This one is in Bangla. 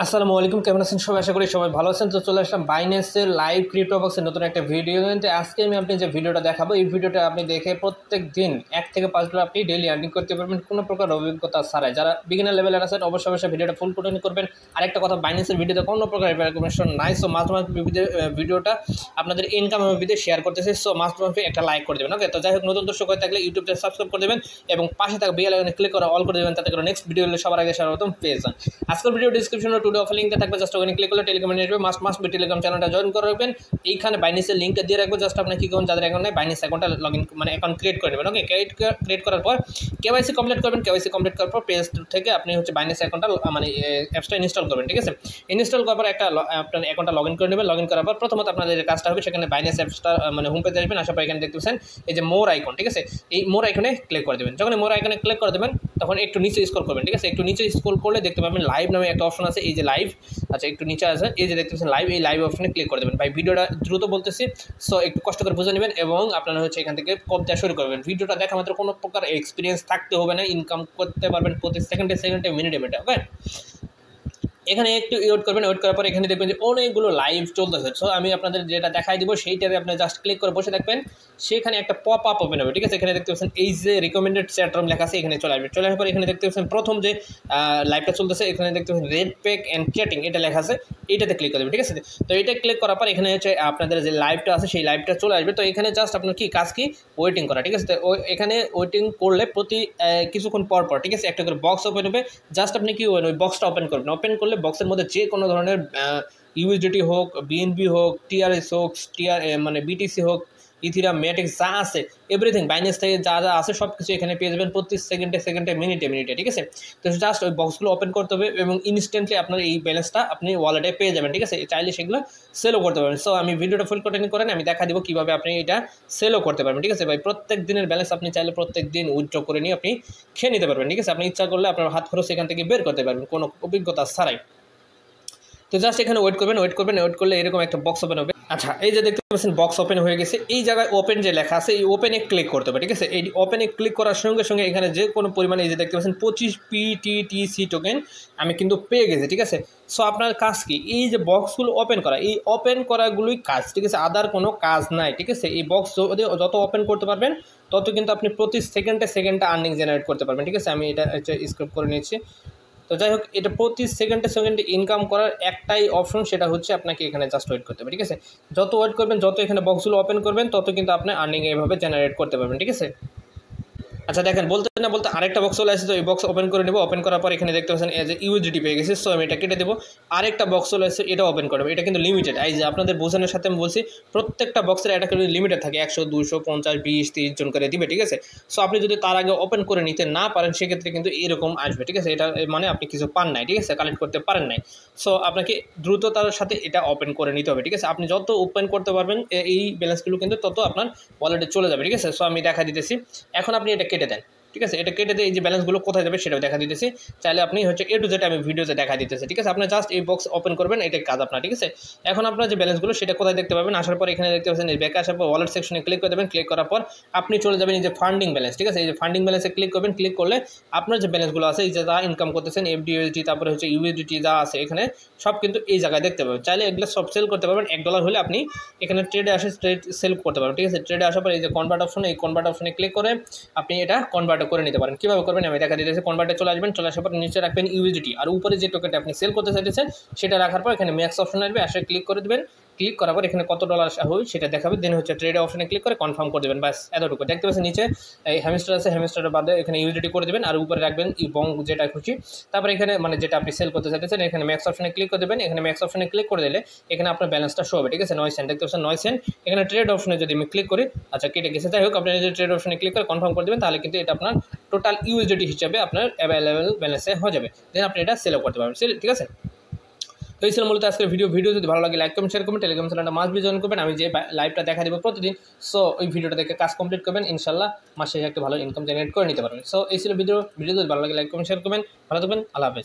আসসালামু আলাইকুম, কেমন আছেন সবাই? আশা করি সবাই ভালো আছেন। তো চলে আসলাম বাইন্যান্সের লাইভ ক্রিপ্টো বক্সের নতুন একটা ভিডিও। আজকে আমি আপনি যে ভিডিওটা দেখাবো, এই ভিডিওটা আপনি দেখে প্রত্যেক দিন $1 থেকে $5 আপনি ডেইলি আর্নিং করতে পারবেন কোনো প্রকার অভিজ্ঞতা ছাড়াই। যারা বিগিনার লেভেলের আছেন অবশ্যই ভিডিওটা ফুল কন্টিনিউ করবেন। আরেকটা কথা, বাইন্যান্সের ভিডিওতে কোনো প্রকার রেকমেন্ডেশন নাই। সো মাঝে মাঝে ভিডিওটা আপনাদের ইনকাম ভিডিও শেয়ার করতেছে। সো মাঝে একটা লাইক করে দেবেন। ওকে, তো যাই হোক, নতুন দর্শক হয়ে থাকলে ইউটিউবটা সাবস্ক্রাইব করে দেবেন এবং পাশে থাকা বেল আইকনে ক্লিক করে অল করে দেবেন, তাতে করে নেক্সট ভিডিও সবার আগে সর্বপ্রথম পেয়ে যান। আজকের ভিডিও ডিসক্রিপশনে টুডে অফার লিঙ্কটা থাকবে, জাস্ট ওখানে ক্লিক করলে টেলিগ্রামে নিয়ে যাবে। মাস্ট টেলিগ্রাম চ্যানেলটা জয়েন করে রাখবেন। এইখানে বাইন্যান্সের লিঙ্কটা দিয়ে রাখবো। জাস্ট আপনি কি করুন, যাদের অ্যাকাউন্ট নেই বাইন্যান্স অ্যাকাউন্টটা লগইন মানে অ্যাকাউন্ট ক্রিয়েট করে নেবেন। ওকে, ক্রিয়েট করার পর কেওয়াইসি কমপ্লিট করবেন। কেওয়াইসি কমপ্লিট করার পর পেজ থেকে আপনি বাইন্যান্স অ্যাকাউন্টটা মানে অ্যাপসটা ইনস্টল করবেন। ঠিক আছে, ইনস্টল করার পর একটা আপনার অ্যাকাউন্টটা লগইন করে নেবেন। লগইন করার পর প্রথমত আপনাদের যে কাজটা হবে, সেখানে বাইন্যান্স অ্যাপসটা মানে হোম পেজে আসবেন। আসার পর এখানে দেখতে পাচ্ছেন এই যে মোর আইকন। ঠিক আছে, এই মোর আইকনে ক্লিক করে দেবেন। যখন মোর আইকনে ক্লিক করে দেবেন তখন একটু নিচে স্ক্রল করবেন। ঠিক আছে, একটু নিচে স্ক্রল করলে দেখতে পাবেন লাইভ নামে একটা অপশন আছে। এই যে লাইভ, আচ্ছা একটু নিচে আছে, এই যে দেখতে পাচ্ছেন লাইভ, এই লাইভ অপশনে ক্লিক করে দেবেন। ভাই ভিডিওটা দ্রুত বলতেছি, সো একটু কষ্ট করে বুঝে নেবেন এবং আপনারা এখান থেকে কপটা শুরু করবেন। ভিডিওটা দেখা মাত্র কোনো প্রকার এক্সপিরিয়েন্স থাকতে হবে না, ইনকাম করতে পারবেন প্রতি সেকেন্ডে মিনিটে। ওকে, এখানে একটু ওয়েট করবেন। ওয়েট করার পর এখানে দেখবেন যে অনেকগুলো লাইভ চলতেছে। সো আমি আপনাদের যেটা দেখাই দিব সেইটাতে আপনি জাস্ট ক্লিক করে বসে থাকবেন। সেখানে একটা পপ আপ ওপেন হবে। ঠিক আছে, এখানে দেখতে পাচ্ছেন এই যে রিকমেন্ডেড চ্যাট রুম লেখা আছে, এখানে চলে আসবে। চলে আসার পর এখানে দেখতে পাচ্ছেন প্রথম যে লাইভটা চলতেছে, এখানে দেখতে পাচ্ছেন রেড পেক অ্যান্ড চ্যাটিং এটা লেখা আছে, এইটাতে ক্লিক করে দেবেন। ঠিক আছে, তো এটা ক্লিক করার পর এখানে আপনাদের যে লাইভটা আছে সেই লাইভটা চলে আসবে। তো এখানে জাস্ট আপনার কি কাজ, কি ওয়েটিং করা। ঠিক আছে, তো এখানে ওয়েটিং করলে প্রতি কিছুক্ষণ পর পর ঠিক আছে একটা করে বক্স ওপেন হবে। জাস্ট আপনি কি ওই বক্সটা ওপেন করবেন। ওপেন করলে বক্সের মধ্যে যে কোনো ধরনের ইউএসডিটি হোক, বিএনবি হোক, টিআরএস হোক, মানে বিটিসি হোক, ইথিরাম, ম্যাটিক যা আছে এভরিথিং বাইন্যান্স থেকে যা যা আছে সব কিছু এখানে পেয়ে যাবেন প্রতি সেকেন্ডে মিনিটে। ঠিক আছে, তো জাস্ট ওই বক্সগুলো ওপেন করতে হবে এবং ইনস্ট্যান্টলি আপনার এই ব্যালেন্সটা আপনি ওয়ালেটে পেয়ে যাবেন। ঠিক আছে, চাইলে সেগুলো সেলও করতে পারবেন। সো আমি ভিডিওটা ফুল কন্টিনিউ করেন, আমি দেখা দিব কীভাবে আপনি এটা সেলও করতে পারবেন। ঠিক আছে ভাই, প্রত্যেক দিনের ব্যালেন্স আপনি চাইলে প্রত্যেক দিন উইথড্র করে নিয়ে আপনি খেয়ে নিতে পারবেন। ঠিক আছে, আপনি ইচ্ছা করলে আপনার হাত খরচ এখান থেকে বের করতে পারবেন কোনো অভিজ্ঞতা ছাড়াই। তো জাস্ট এখানে ওয়েট করলে এরকম একটা বক্স ওপেন হবে। আচ্ছা, এই যে দেখতে পাচ্ছেন বক্স ওপেন হয়ে গেছে। এই জায়গায় ওপেন যে লেখা আছে, এই ওপেনে ক্লিক করতে হবে। ঠিক আছে, এই ওপেনে ক্লিক করার সঙ্গে সঙ্গে এখানে যে কোনো পরিমাণে এই যে দেখতে পাচ্ছেন 25 PTTC টোকেন আমি কিন্তু পেয়ে গেছি। ঠিক আছে, সো আপনার কাজ কি, এই যে বক্সগুলো ওপেন করা, এই ওপেন করাগুলোই কাজ। ঠিক আছে, আদার কোনো কাজ নাই। ঠিক আছে, এই বক্স যত ওপেন করতে পারবেন তত কিন্তু আপনি প্রতি সেকেন্ডে আর্নিং জেনারেট করতে পারবেন। ঠিক আছে, আমি এটা স্ক্রিপ্ট করে নিচ্ছি। তো যাই হোক, এটা প্রতি সেকেন্ডে ইনকাম করার একটাই অপশন, সেটা হচ্ছে আপনাকে এখানে জাস্ট ওয়েট করতে হবে। ঠিক আছে, যত ওয়েট করবেন, যত এখানে বক্সগুলো ওপেন করবেন, তত কিন্তু আপনি আর্নিং এইভাবে জেনারেট করতে পারবেন। ঠিক আছে, আচ্ছা দেখেন, বলতে আরেকটা বক্স চলে আসছে। তো এই বক্স ওপেন করে নেব। ওপেন করার পর এখানে দেখতে পাচ্ছেন এজ এ ইউএসডিটি পেয়ে গেছি। সো আমি এটা কেটে দেবো। আরেকটা বক্স চলে আসছে, এটা ওপেন করবো। এটা কিন্তু লিমিটেড। এই যে আপনাদের বোঝানোর সাথে আমি বলছি, প্রত্যেকটা বক্সের একটা কিন্তু লিমিটেড থাকে, 100, 200, 50, 20, 30 জন করে দিবে। ঠিক আছে, সো আপনি যদি তার আগে ওপেন করে নিতে না পারেন, সেক্ষেত্রে কিন্তু এরকম আসবে। ঠিক আছে, এটা মানে আপনি কিছু পান নাই। ঠিক আছে, কালেক্ট করতে পারেন নাই। সো আপনাকে দ্রুততার সাথে এটা ওপেন করে নিতে হবে। ঠিক আছে, আপনি যত ওপেন করতে পারবেন এই ব্যালেন্সগুলো কিন্তু তত আপনার ওয়ালেটে চলে যাবে। ঠিক আছে, সো আমি দেখা দিতেছি। এখন আপনি এটা কেটে দেন। ঠিক আছে, এটা কেটে দিয়ে এই যে ব্যালেন্সগুলো কোথায় যাবে সেটাও দেখা দিতেছি। চাইলে আপনি এ টু জেড আমি ভিডিওতে দেখা দিতেছি। ঠিক আছে, আপনার জাস্ট এই বক্স ওপেন করবেন, এটাই কাজ আপনার। ঠিক আছে, এখন আপনার যে ব্যালেন্সগুলো সেটা কোথায় দেখতে পাবেন, আসার পর এখানে দেখতে পাচ্ছেন এই ব্যাকে আসার পর ওয়ালেট সেকশনে ক্লিক করে দেবেন। ক্লিক করার পর আপনি চলে যাবেন এই যে ফান্ডিং ব্যালেন্স। ঠিক আছে, এই যে ফান্ডিং ব্যালেন্সে ক্লিক করবেন। ক্লিক করলে আপনার যে ব্যালেন্সগুলো আছে, এই যে যা ইনকাম করতেছেন, FDUSD, তারপরে ইউএসডিটি যা আছে এখানে সব কিন্তু এই জায়গায় দেখতে পাবেন। চাইলে এগুলো সব সেল করতে পারবেন। $1 হলে আপনি এখানে ট্রেডে আসে ট্রেড সেল করতে পারবেন। ঠিক আছে, ট্রেডে আসার পর এই যে কনভার্ট অপশনে, এই কনভার্ট অপশনে ক্লিক করে আপনি এটা কনভার্ট করে নিতে পারেন। কীভাবে করবেন আমি দেখা দিতেছি। কনভার্টে চলে আসবেন। চলে আসার পর নিচে রাখবেন ইউএসডিটি, আর উপরে যে টোকেনটা আপনি সেল করতে চাইতেছেন সেটা রাখার পর এখানে ম্যাক্স অপশন আসবে, আসলে ক্লিক করে দেবেন। ক্লিক করার পর এখানে কত ডলার হয় সেটা দেখাবে। দেন ট্রেড অপশনে ক্লিক করে কনফার্ম করে দেবেন। বাস এতটুকু। দেখতে পাচ্ছেন নিচে এই হ্যামস্টার আছে, হ্যামস্টারের বাদে এখানে ইউএসডিটি করে দেবেন, আর উপরে রাখবেন বং যেটা খুশি। তারপর এখানে মানে যেটা আপনি সেল করতে চাইতেছেন এখানে ম্যাক্স অপশনে ক্লিক করে দেবেন। এখানে ম্যাক্স অপশনে ক্লিক করে দিলে এখানে আপনার ব্যালেন্সটা শো হবে। ঠিক আছে, 9 সেন্ট দেখতে পাচ্ছেন, 9 সেন্ট। এখানে ট্রেড অপশনে যদি আমি ক্লিক করি, আচ্ছা কেটে গেছে। যাই হোক, আপনি যদি ট্রেড অপশনে ক্লিক করে কনফার্ম করে দেবেন, তাহলে কিন্তু এটা আপনার টোটাল ইউএসডিটি হিসাবে আপনার অ্যাভেলেবেল ব্যালেন্সে হয়ে যাবে। দেন আপনি এটা সেলও করতে পারবেন। ঠিক আছে, তো এই ছিল মূলত আজকের ভিডিও যদি ভালো লাগে লাইক কমেন্ট শেয়ার করবেন। টেলিগ্রাম চ্যানেলটা মাস্ট বি জয়েন করবেন, আমি যে লাইভটা দেখা দিব প্রতিদিন। সো ওই ভিডিওটা দেখে কাজ কমপ্লিট করবেন, ইনশাল্লাহ মাসে একটা ভালো ইনকাম জেনারেট করে নিতে পারবেন। সো এই ছিল ভিডিও যদি ভালো লাগে লাইক কমেন্ট শেয়ার করবেন। ভালো থাকবেন, আল্লাহ হাফেজ।